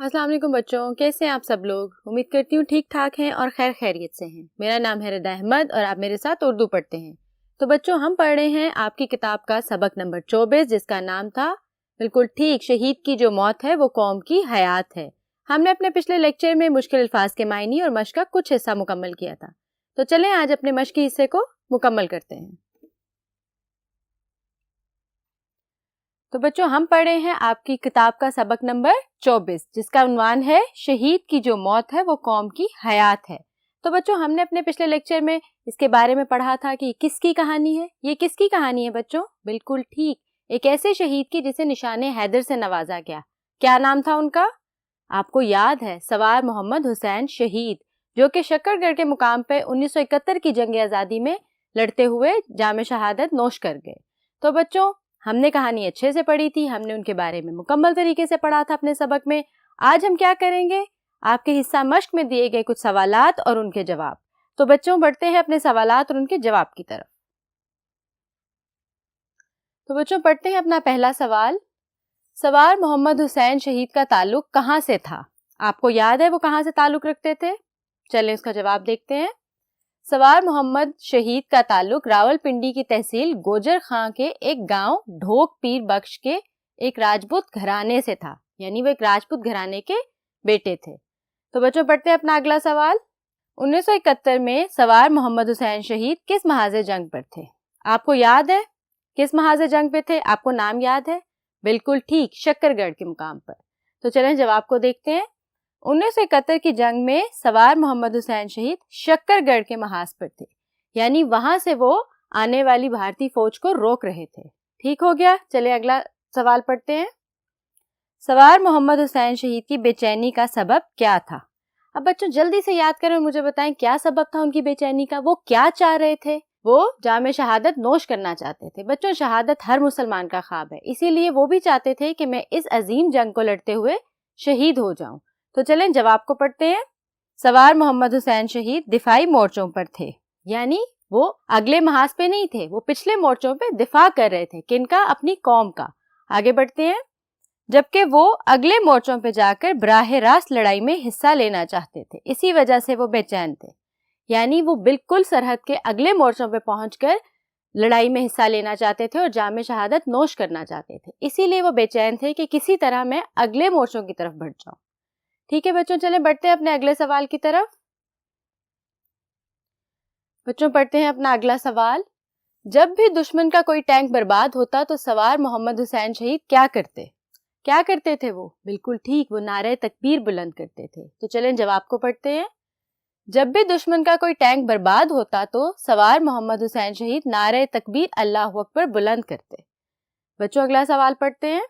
السلام علیکم بچوں، کیسے ہیں آپ سب لوگ؟ امید کرتی ہوں ٹھیک ٹھاک ہیں اور خیر خیریت سے ہیں۔ میرا نام ہے ردا احمد اور آپ میرے ساتھ اردو پڑھتے ہیں۔ تو بچوں ہم پڑھ رہے ہیں آپ کی کتاب کا سبق نمبر 24 جس کا نام تھا بالکل ٹھیک، شہید کی جو موت ہے وہ قوم کی حیات ہے۔ ہم نے اپنے پچھلے لیکچر میں مشکل الفاظ کے معنی اور مشق کا کچھ حصہ مکمل کیا تھا، تو چلیں آج اپنے مشق کے حصے کو مکمل کرتے ہیں۔ تو بچوں ہم پڑھ رہے ہیں آپ کی کتاب کا سبق نمبر 24 جس کا عنوان ہے شہید کی جو موت ہے وہ قوم کی حیات ہے۔ تو بچوں ہم نے اپنے پچھلے لیکچر میں اس کے بارے میں پڑھا تھا کہ کس کی کہانی ہے؟ یہ کس کی کہانی ہے بچوں؟ بالکل ٹھیک، ایک ایسے شہید کی جسے نشان حیدر سے نوازا گیا۔ کیا نام تھا ان کا؟ آپ کو یاد ہے، سوار محمد حسین شہید، جو کہ شکر گڑھ کے مقام پہ 1971 کی جنگ آزادی میں لڑتے ہوئے جام شہادت نوش کر گئے۔ تو بچوں ہم نے کہانی اچھے سے پڑھی تھی، ہم نے ان کے بارے میں مکمل طریقے سے پڑھا تھا اپنے سبق میں۔ آج ہم کیا کریں گے؟ آپ کے حصہ مشق میں دیے گئے کچھ سوالات اور ان کے جواب۔ تو بچوں بڑھتے ہیں اپنے سوالات اور ان کے جواب کی طرف۔ تو بچوں پڑھتے ہیں اپنا پہلا سوال۔ سوار محمد حسین شہید کا تعلق کہاں سے تھا؟ آپ کو یاد ہے وہ کہاں سے تعلق رکھتے تھے؟ چلیں اس کا جواب دیکھتے ہیں۔ سوار محمد شہید کا تعلق راول پنڈی کی تحصیل گوجر خاں کے ایک گاؤں ڈھوک پیر بخش کے ایک راجپوت گھرانے سے تھا، یعنی وہ ایک راجپوت گھرانے کے بیٹے تھے۔ تو بچوں پڑھتے ہیں اپنا اگلا سوال۔ 1971 میں سوار محمد حسین شہید کس محاذ جنگ پر تھے؟ آپ کو یاد ہے کس محاذ جنگ پہ تھے؟ آپ کو نام یاد ہے؟ بالکل ٹھیک، شکر گڑھ کے مقام پر۔ تو چلیں جواب کو دیکھتے ہیں۔ 1971 کی جنگ میں سوار محمد حسین شہید شکر گڑھ کے محاذ پر تھے، یعنی وہاں سے وہ آنے والی بھارتی فوج کو روک رہے تھے۔ ٹھیک ہو گیا، چلیں اگلا سوال پڑھتے ہیں۔ سوار محمد حسین شہید کی بے چینی کا سبب کیا تھا؟ اب بچوں جلدی سے یاد کریں اور مجھے بتائیں کیا سبب تھا ان کی بے چینی کا؟ وہ کیا چاہ رہے تھے؟ وہ جام شہادت نوش کرنا چاہتے تھے۔ بچوں شہادت ہر مسلمان کا خواب ہے، اسی لیے وہ بھی چاہتے تھے کہ میں اس عظیم جنگ کو لڑتے ہوئے شہید ہو جاؤں۔ تو چلیں جواب کو پڑھتے ہیں۔ سوار محمد حسین شہید دفاعی مورچوں پر تھے، یعنی وہ اگلے محاذ پہ نہیں تھے، وہ پچھلے مورچوں پہ دفاع کر رہے تھے۔ کن کا؟ اپنی قوم کا۔ آگے بڑھتے ہیں۔ جبکہ وہ اگلے مورچوں پہ جا کر براہ راست لڑائی میں حصہ لینا چاہتے تھے، اسی وجہ سے وہ بے چین تھے، یعنی وہ بالکل سرحد کے اگلے مورچوں پہ پہنچ کر لڑائی میں حصہ لینا چاہتے تھے اور جام شہادت نوش کرنا چاہتے تھے، اسی لیے وہ بے چین تھے کہ کسی طرح میں اگلے مورچوں کی طرف بڑھ جاؤں۔ ٹھیک ہے بچوں، چلیں بڑھتے ہیں اپنے اگلے سوال کی طرف۔ بچوں پڑھتے ہیں اپنا اگلا سوال۔ جب بھی دشمن کا کوئی ٹینک برباد ہوتا تو سوار محمد حسین شہید کیا کرتے تھے وہ؟ بالکل ٹھیک، وہ نعرہ تکبیر بلند کرتے تھے۔ تو چلیں جواب کو پڑھتے ہیں۔ جب بھی دشمن کا کوئی ٹینک برباد ہوتا تو سوار محمد حسین شہید نعرہ تکبیر اللہ اکبر بلند کرتے۔ بچوں اگلا سوال پڑھتے ہیں۔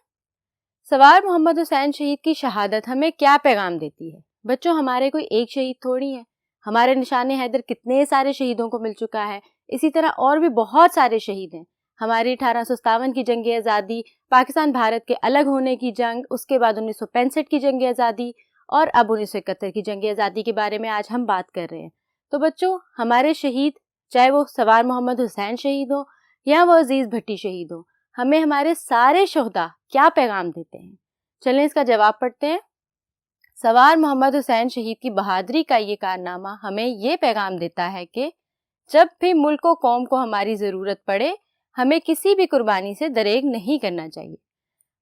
سوار محمد حسین شہید کی شہادت ہمیں کیا پیغام دیتی ہے؟ بچوں ہمارے کوئی ایک شہید تھوڑی ہے، ہمارے نشان حیدر کتنے سارے شہیدوں کو مل چکا ہے، اسی طرح اور بھی بہت سارے شہید ہیں۔ ہماری 1857 کی جنگ آزادی، پاکستان بھارت کے الگ ہونے کی جنگ، اس کے بعد 1965 کی جنگ آزادی اور اب 1971 کی جنگ آزادی کے بارے میں آج ہم بات کر رہے ہیں۔ تو بچوں ہمارے شہید، چاہے وہ سوار محمد حسین شہید ہوں یا وہ عزیز بھٹی شہید ہوں، ہمیں ہمارے سارے شہداء کیا پیغام دیتے ہیں؟ چلیں اس کا جواب پڑھتے ہیں۔ سوار محمد حسین شہید کی بہادری کا یہ کارنامہ ہمیں یہ پیغام دیتا ہے کہ جب بھی ملک و قوم کو ہماری ضرورت پڑے ہمیں کسی بھی قربانی سے دریغ نہیں کرنا چاہیے۔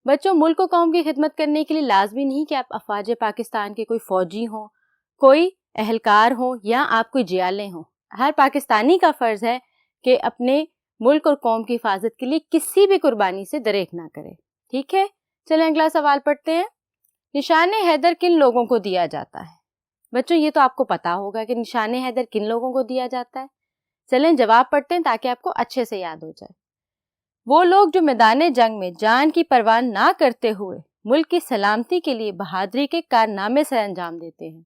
بچوں ملک و قوم کی خدمت کرنے کے لیے لازمی نہیں کہ آپ افواج پاکستان کے کوئی فوجی ہوں، کوئی اہلکار ہوں یا آپ کوئی جیالے ہوں۔ ہر پاکستانی کا فرض ہے کہ اپنے ملک اور قوم کی حفاظت کے لیے کسی بھی قربانی سے دریغ نہ کرے۔ ٹھیک ہے، چلیں اگلا سوال پڑھتے ہیں۔ نشان حیدر کن لوگوں کو دیا جاتا ہے؟ بچوں یہ تو آپ کو پتا ہوگا کہ نشان حیدر کن لوگوں کو دیا جاتا ہے۔ چلیں جواب پڑھتے ہیں تاکہ آپ کو اچھے سے یاد ہو جائے۔ وہ لوگ جو میدان جنگ میں جان کی پرواہ نہ کرتے ہوئے ملک کی سلامتی کے لیے بہادری کے کارنامے سے انجام دیتے ہیں،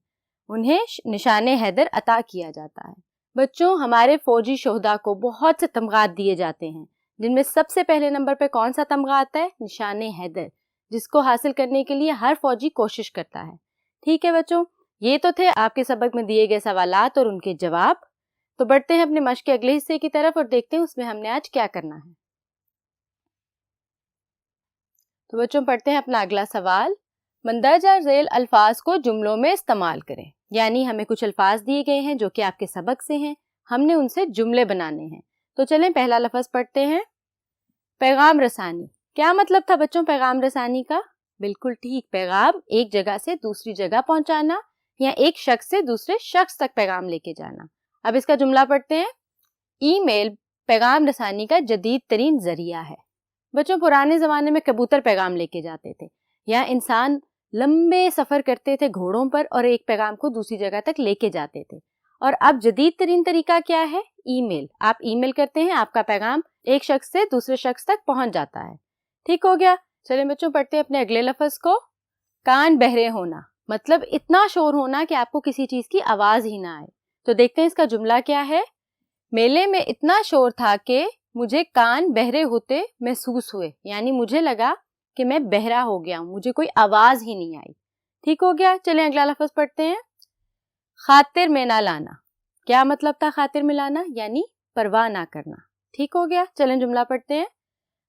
انہیں نشان حیدر عطا کیا جاتا ہے۔ بچوں ہمارے فوجی شہداء کو بہت سے تمغات دیے جاتے ہیں، جن میں سب سے پہلے نمبر پہ کون سا تمغہ آتا ہے؟ نشان حیدر، جس کو حاصل کرنے کے لیے ہر فوجی کوشش کرتا ہے۔ ٹھیک ہے بچوں، یہ تو تھے آپ کے سبق میں دیے گئے سوالات اور ان کے جواب۔ تو بڑھتے ہیں اپنے مشق کے اگلے حصے کی طرف اور دیکھتے ہیں اس میں ہم نے آج کیا کرنا ہے۔ تو بچوں پڑھتے ہیں اپنا اگلا سوال۔ مندرجہ ذیل الفاظ کو جملوں میں استعمال کریں. یعنی ہمیں کچھ الفاظ دیے گئے ہیں جو کہ آپ کے سبق سے ہیں, ہم نے ان سے جملے بنانے ہیں. تو چلیں پہلا لفظ پڑھتے ہیں. پیغام رسانی. کیا مطلب تھا بچوں پیغام رسانی کا؟ بالکل ٹھیک, پیغام ایک جگہ سے دوسری جگہ پہنچانا یا ایک شخص سے دوسرے شخص تک پیغام لے کے جانا. اب اس کا جملہ پڑھتے ہیں. ای میل پیغام رسانی کا جدید ترین ذریعہ ہے. بچوں پرانے زمانے میں کبوتر پیغام لے کے جاتے تھے, یا انسان لمبے سفر کرتے تھے گھوڑوں پر اور ایک پیغام کو دوسری جگہ تک لے کے جاتے تھے. اور اب جدید ترین طریقہ کیا ہے؟ ای میل. آپ ای میل کرتے ہیں, آپ کا پیغام ایک شخص سے دوسرے شخص تک پہنچ جاتا ہے. ٹھیک ہو گیا. چلیں بچوں پڑھتے ہیں اپنے اگلے لفظ کو. کان بہرے ہونا, مطلب اتنا شور ہونا کہ آپ کو کسی چیز کی آواز ہی نہ آئے. تو دیکھتے ہیں اس کا جملہ کیا ہے. میلے میں اتنا شور تھا کہ مجھے کان بہرے ہوتے محسوس ہوئے. یعنی مجھے لگا کہ میں بہرا ہو گیا ہوں, مجھے کوئی آواز ہی نہیں آئی. ٹھیک ہو گیا. چلیں اگلا لفظ پڑھتے ہیں. خاطر میں نہ لانا. کیا مطلب تھا خاطر میں لانا؟ یعنی پرواہ نہ کرنا. ٹھیک ہو گیا. چلیں جملہ پڑھتے ہیں.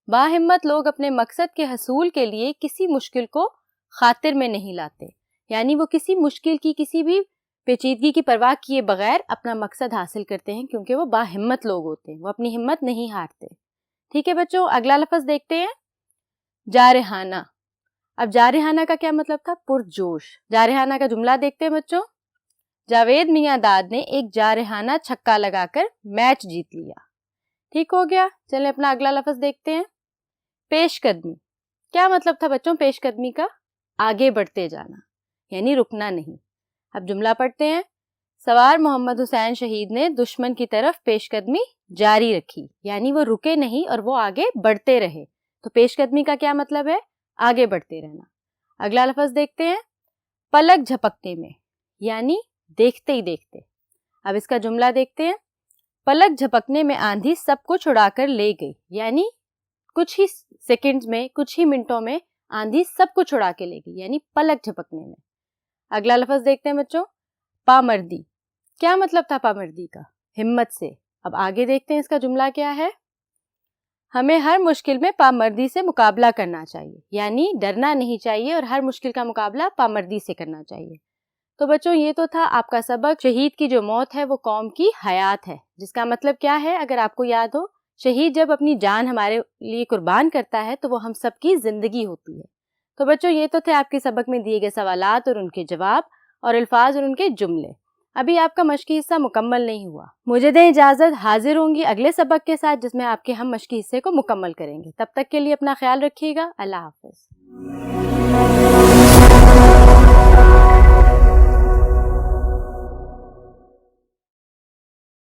باہمت لوگ اپنے مقصد کے حصول کے لیے کسی مشکل کو خاطر میں نہیں لاتے. یعنی وہ کسی مشکل کی, کسی بھی پیچیدگی کی پرواہ کیے بغیر اپنا مقصد حاصل کرتے ہیں, کیونکہ وہ باہمت لوگ ہوتے ہیں, وہ اپنی ہمت نہیں ہارتے. ٹھیک ہے بچوں, اگلا لفظ دیکھتے ہیں. جارحانہ. اب جارحانہ کا کیا مطلب تھا؟ پرجوش. جارحانہ کا جملہ دیکھتے ہیں بچوں. جاوید میاں داد نے ایک جارحانہ چھکا لگا کر میچ جیت لیا. ٹھیک ہو گیا. چلیں اپنا اگلا لفظ دیکھتے ہیں. پیش قدمی. کیا مطلب تھا بچوں پیش قدمی کا؟ آگے بڑھتے جانا, یعنی رکنا نہیں. اب جملہ پڑھتے ہیں. سوار محمد حسین شہید نے دشمن کی طرف پیش قدمی جاری رکھی. یعنی وہ رکے نہیں اور وہ آگے بڑھتے رہے. تو پیش قدمی کا کیا مطلب ہے؟ آگے بڑھتے رہنا. اگلا لفظ دیکھتے ہیں. پلک جھپکنے میں, یعنی دیکھتے ہی دیکھتے. اب اس کا جملہ دیکھتے ہیں. پلک جھپکنے میں آندھی سب کچھ اڑا کر لے گئی. یعنی کچھ ہی سیکنڈز میں, کچھ ہی منٹوں میں آندھی سب کچھ اڑا کے لے گئی, یعنی پلک جھپکنے میں. اگلا لفظ دیکھتے ہیں بچوں. پامردی. کیا مطلب تھا پامردی کا؟ ہمت سے. اب آگے دیکھتے ہیں اس کا جملہ کیا ہے. ہمیں ہر مشکل میں پامردی سے مقابلہ کرنا چاہیے. یعنی ڈرنا نہیں چاہیے اور ہر مشکل کا مقابلہ پامردی سے کرنا چاہیے. تو بچوں یہ تو تھا آپ کا سبق. شہید کی جو موت ہے وہ قوم کی حیات ہے, جس کا مطلب کیا ہے اگر آپ کو یاد ہو, شہید جب اپنی جان ہمارے لیے قربان کرتا ہے تو وہ ہم سب کی زندگی ہوتی ہے. تو بچوں یہ تو تھے آپ کے سبق میں دیے گئے سوالات اور ان کے جواب اور الفاظ اور ان کے جملے. ابھی آپ کا مشقی حصہ مکمل نہیں ہوا. مجھے دیں اجازت, حاضر ہوں گی اگلے سبق کے ساتھ جس میں آپ کے ہم مشقی حصے کو مکمل کریں گے. تب تک کے لیے اپنا خیال رکھیے گا. اللہ حافظ.